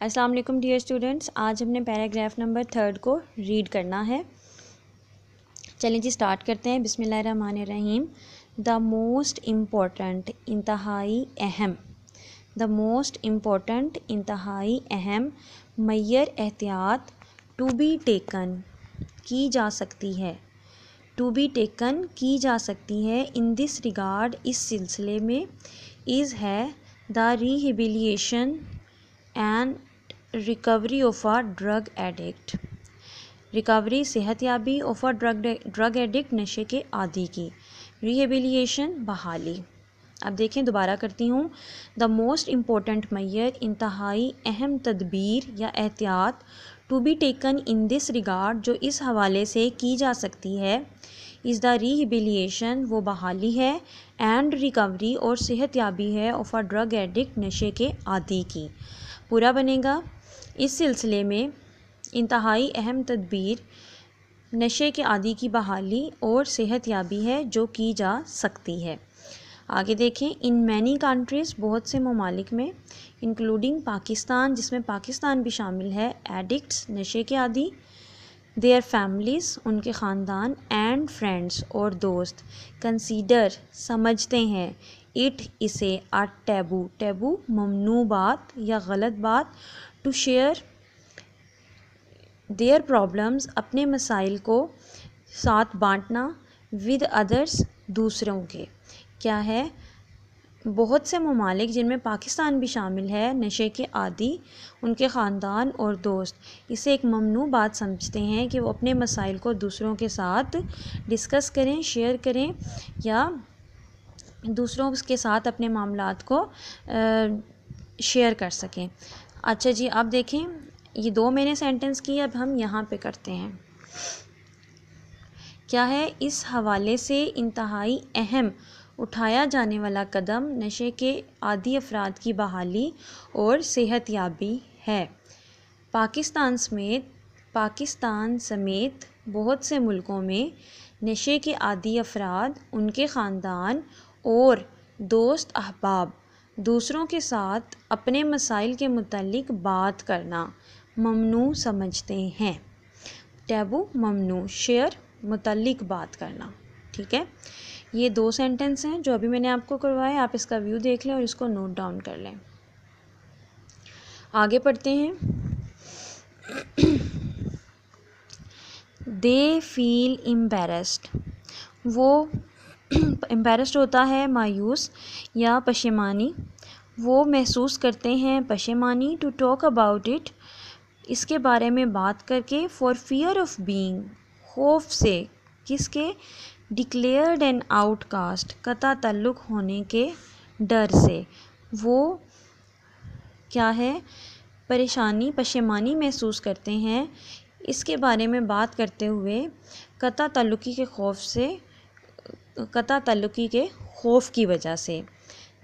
अस्सलाम वालेकुम dear students, आज हमने पैराग्राफ नंबर 3 को रीड करना है। चलिए जी स्टार्ट करते हैं। बिस्मिल्लाहिर्रहमानिर्रहीम। द मोस्ट इम्पोर्टेंट इंतहाई अहम, द मोस्ट इम्पोर्टेंट इंतहाई अहम मय्यर एहतियात टू बी टेकन की जा सकती है, टू बी टेकन की जा सकती है इन दिस रिगार्ड इस सिलसिले में इज़ है the rehabilitation and recovery of a drug addict, recovery सेहतयाबी ऑफ अ ड्रग एडिक्ट नशे के आदी की, रिहेबिलिएशन बहाली। अब देखें दोबारा करती हूँ। द मोस्ट इम्पोर्टेंट मय्यर इंतहाई अहम तदबीर या एहतियात to be taken in this regard जो इस हवाले से की जा सकती है इज़ द रिहेबिलिएशन वो बहाली है, एंड रिकवरी और सेहतयाबी है ऑफ अ ड्रग एडिक्ट नशे के आदी की। पूरा बनेगा इस सिलसिले में इंतहाई अहम तदबीर नशे के आदी की बहाली और सेहतयाबी है जो की जा सकती है। आगे देखें। इन मैनी कंट्रीज़ बहुत से ममालिक में इंक्लूडिंग पाकिस्तान जिसमें पाकिस्तान भी शामिल है, एडिक्ट्स नशे के आदी, देयर फैमिलीज़ उनके ख़ानदान, एंड फ्रेंड्स और दोस्त, कंसीडर समझते हैं, इट इसे आ टैबू, टैबू ममनू बात या गलत बात, टू शेयर देयर प्रॉब्लम्स अपने मसाइल को साथ बांटना, विद अदर्स दूसरों के। क्या है? बहुत से ममालिक जिनमें पाकिस्तान भी शामिल है, नशे के आदी, उनके ख़ानदान और दोस्त इसे एक ममनू बात समझते हैं कि वो अपने मसाइल को दूसरों के साथ डिस्कस करें, शेयर करें या दूसरों के साथ अपने मामलात को शेयर कर सकें। अच्छा जी, अब देखें ये दो मैंने सेंटेंस की, अब हम यहाँ पे करते हैं। क्या है? इस हवाले से इंतहाई अहम उठाया जाने वाला कदम नशे के आदी अफराद की बहाली और सेहतयाबी है। पाकिस्तान समेत बहुत से मुल्कों में नशे के आदी अफराद, उनके ख़ानदान और दोस्त अहबाब दूसरों के साथ अपने मसाइल के मुतल्लिक बात करना ममनू समझते हैं। टैबू ममनू, शेयर मुतल्लिक बात करना। ठीक है, ये दो सेंटेंस हैं जो अभी मैंने आपको करवाए। आप इसका व्यू देख लें और इसको नोट डाउन कर लें। आगे पढ़ते हैं। दे फील एम्बेरस्ड, वो एम्बेरस्ड होता है मायूस या पशेमानी, वो महसूस करते हैं पशेमानी, टू टॉक अबाउट इट इसके बारे में बात करके, फॉर फियर ऑफ बीइंग खौफ से, किसके? डिक्लेयर्ड एन आउटकास्ट कता ताल्लुक़ होने के डर से, वो क्या है? परेशानी पशेमानी महसूस करते हैं इसके बारे में बात करते हुए कता ताल्लुकी के खौफ से, कता ताल्लुकी के खौफ की वजह से।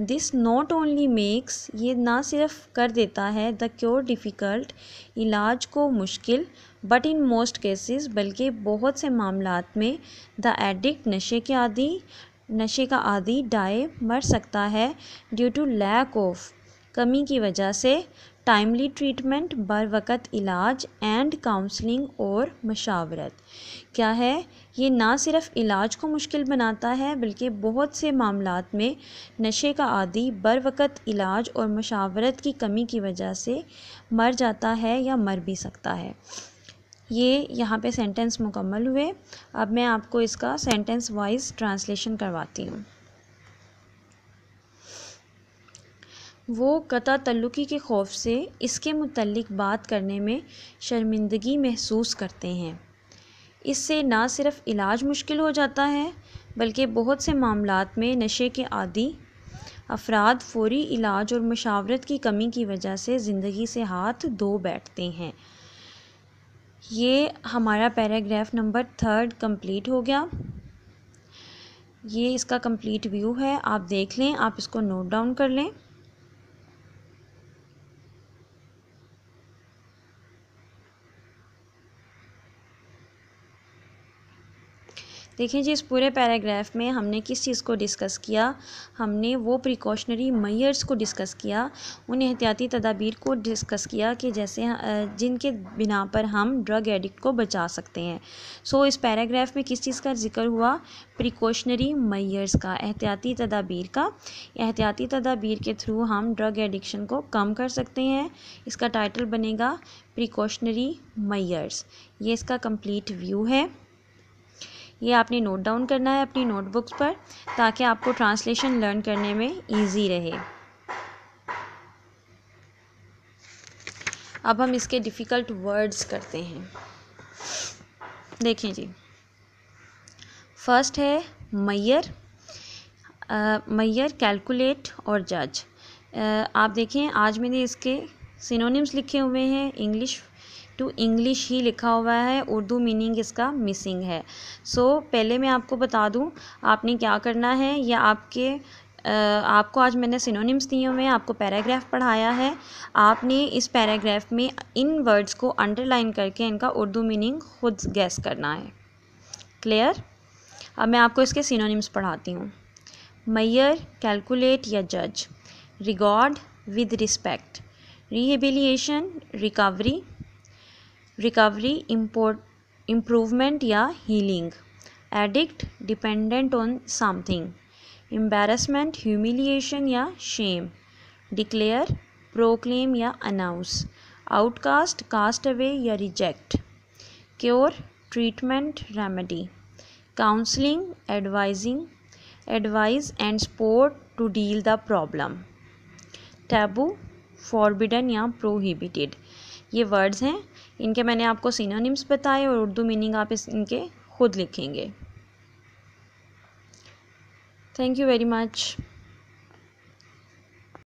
दिस नॉट ओनली मेक्स, ये ना सिर्फ कर देता है, द क्योर डिफ़िकल्ट इलाज को मुश्किल, बट इन मोस्ट केसेस बल्कि बहुत से मामलात में, द एडिक्ट नशे का आदी डाई मर सकता है, ड्यू टू लैक ऑफ कमी की वजह से, टाइमली ट्रीटमेंट बर वक़्त इलाज, एंड काउंसलिंग और मशावरत। क्या है? ये ना सिर्फ इलाज को मुश्किल बनाता है बल्कि बहुत से मामलात में नशे का आदी बर वक़्त इलाज और मशावरत की कमी की वजह से मर जाता है या मर भी सकता है। ये यहाँ पे सेंटेंस मुकम्मल हुए। अब मैं आपको इसका सेंटेंस वाइज ट्रांसलेशन करवाती हूँ। वो कता ताल्लुकी के खौफ से इसके मुतल्लिक बात करने में शर्मिंदगी महसूस करते हैं। इससे ना सिर्फ इलाज मुश्किल हो जाता है बल्कि बहुत से मामलात में नशे के आदी अफराद फौरी इलाज और मशावरत की कमी की वजह से ज़िंदगी से हाथ धो बैठते हैं। ये हमारा पैराग्राफ नंबर 3 कंप्लीट हो गया। ये इसका कंप्लीट व्यू है, आप देख लें, आप इसको नोट डाउन कर लें। देखिए जी, इस पूरे पैराग्राफ में हमने किस चीज़ को डिस्कस किया, हमने वो प्रिकॉशनरी मेजर्स को डिस्कस किया, उन एहतियाती तदाबीर को डिस्कस किया कि जैसे जिनके बिना पर हम ड्रग एडिक्ट को बचा सकते हैं। सो इस पैराग्राफ में किस चीज़ का जिक्र हुआ, प्रिकॉशनरी मेजर्स का, एहतियाती तदाबीर का। एहतियाती तदाबीर के थ्रू हम ड्रग एडिक्शन को कम कर सकते हैं। इसका टाइटल बनेगा प्रिकॉशनरी मेजर्स। ये इसका कंप्लीट व्यू है। ये आपने नोट डाउन करना है अपनी नोटबुक्स पर, ताकि आपको ट्रांसलेशन लर्न करने में इजी रहे। अब हम इसके डिफ़िकल्ट वर्ड्स करते हैं। देखें जी, फर्स्ट है मैयर। मैयर, कैलकुलेट और जज। आप देखें, आज मैंने इसके सिनोनिम्स लिखे हुए हैं, इंग्लिश टू इंग्लिश ही लिखा हुआ है, उर्दू मीनिंग इसका मिसिंग है। सो पहले मैं आपको बता दूं आपने क्या करना है, या आपको आज मैंने सिनोनिम्स दिए हुए हैं, आपको पैराग्राफ पढ़ाया है, आपने इस पैराग्राफ में इन वर्ड्स को अंडरलाइन करके इनका उर्दू मीनिंग खुद गैस करना है। क्लियर? अब मैं आपको इसके सिनोनिम्स पढ़ाती हूँ। मैयर, कैलकुलेट या जज। Regard, with respect. Rehabilitation, recovery, improvement या healing. Addict, dependent on something. Embarrassment, humiliation या शेम। डिक्लेयर, प्रोक्लेम या अनाउंस। आउटकास्ट, कास्ट अवे या reject. Cure, treatment, remedy. Counselling, advise and support to deal the problem. Taboo, forbidden या prohibited. ये words हैं, इनके मैंने आपको सिनोनिम्स बताए और उर्दू मीनिंग आप इनके खुद लिखेंगे। Thank you very much.